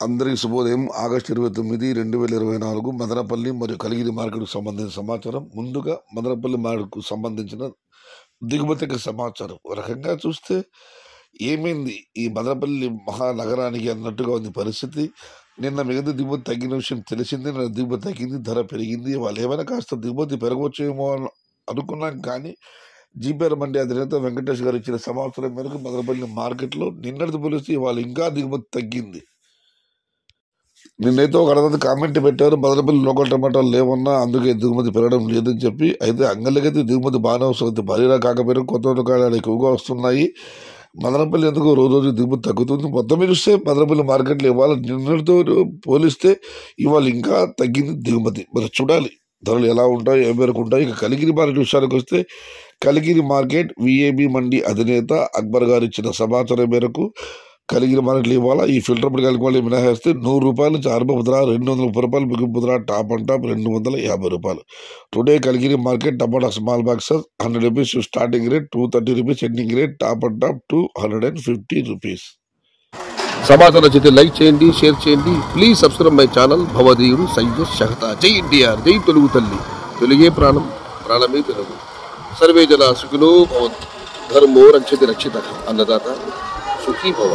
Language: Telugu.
అందరికీ శుభోదయం. ఆగస్టు 29, 2024 మదనపల్లి మరియు కలిగిరి మార్కెట్కు సంబంధించిన సమాచారం. ముందుగా మదనపల్లి మార్కెట్కు సంబంధించిన దిగుమతికి సమాచారం. ఒక రకంగా చూస్తే ఏమైంది ఈ మదనపల్లి మహానగరానికి అన్నట్టుగా ఉంది పరిస్థితి. నిన్న మిగతా దిగుమతి తగ్గిన విషయం తెలిసింది. నిన్న దిగుమతి తగ్గింది, ధర పెరిగింది. వాళ్ళు ఏమైనా కాస్త దిగుమతి పెరగవచ్చేమో అనుకున్నాం, కానీ జీపీఆర్ మండి అధినేత వెంకటేష్ గారు ఇచ్చిన సమాచారం మేరకు మదనపల్లి మార్కెట్లో నిన్నటితో పోలిస్తే వాళ్ళు ఇంకా దిగుమతి తగ్గింది. నిన్నైతే ఒక అడగంత కామెంట్ పెట్టారు, మదనపల్లి లోకల్ టమాటాలు లేవన్నా అందుకే దిగుమతి పెరగడం లేదని చెప్పి. అయితే అంగళ్ళకైతే దిగుమతి బాగానే వస్తుంది, భారీగా కాకపోయినా కొత్త రకాలు ఎక్కువగా వస్తున్నాయి. మదనపల్లి ఎందుకు రోజు దిగుమతి తగ్గుతుంది. మొత్తం మీద చూస్తే మదనపల్లి మార్కెట్లో ఇవాళ నిన్నటితో పోలిస్తే ఇవాళ ఇంకా తగ్గింది దిగుమతి. మరి చూడాలి ధరలు ఎలా ఉంటాయి, ఏ మేరకు ఉంటాయి. ఇక కలిగిరి మార్కెట్ విషయానికి వస్తే కలిగిరి మార్కెట్ విఏబి మండి అధినేత అక్బర్ గారు ఇచ్చిన సమాచారం మేరకు కలిగిరి మార్కెట్లు ఇవాళ ఈ ఫిల్టర్ పొడి కలిపి మినహాయిస్తే ₹100 నుంచి ఆరంభ ముద్ర, ₹230 బిగింపు ముద్ర, top and top ₹250. Today Kaligiri market tomato small boxes ₹100 starting rate, ₹230 ending rate, top and top ₹250. సమాచారం నచ్చితే లైక్ చేయండి, షేర్ చేయండి. Please subscribe my channel. భవదీయుడు సయ్యద్ షహతా. జై ఎన్టీఆర్, జై తెలుగు తల్లి. తెలుగే ప్రాణం, ప్రాణమే తెలుగు. సర్వే జన సుఖినో భవంతు. ధర్మో రక్షతి రక్షిత. అన్నదాత సుఖీ భవ.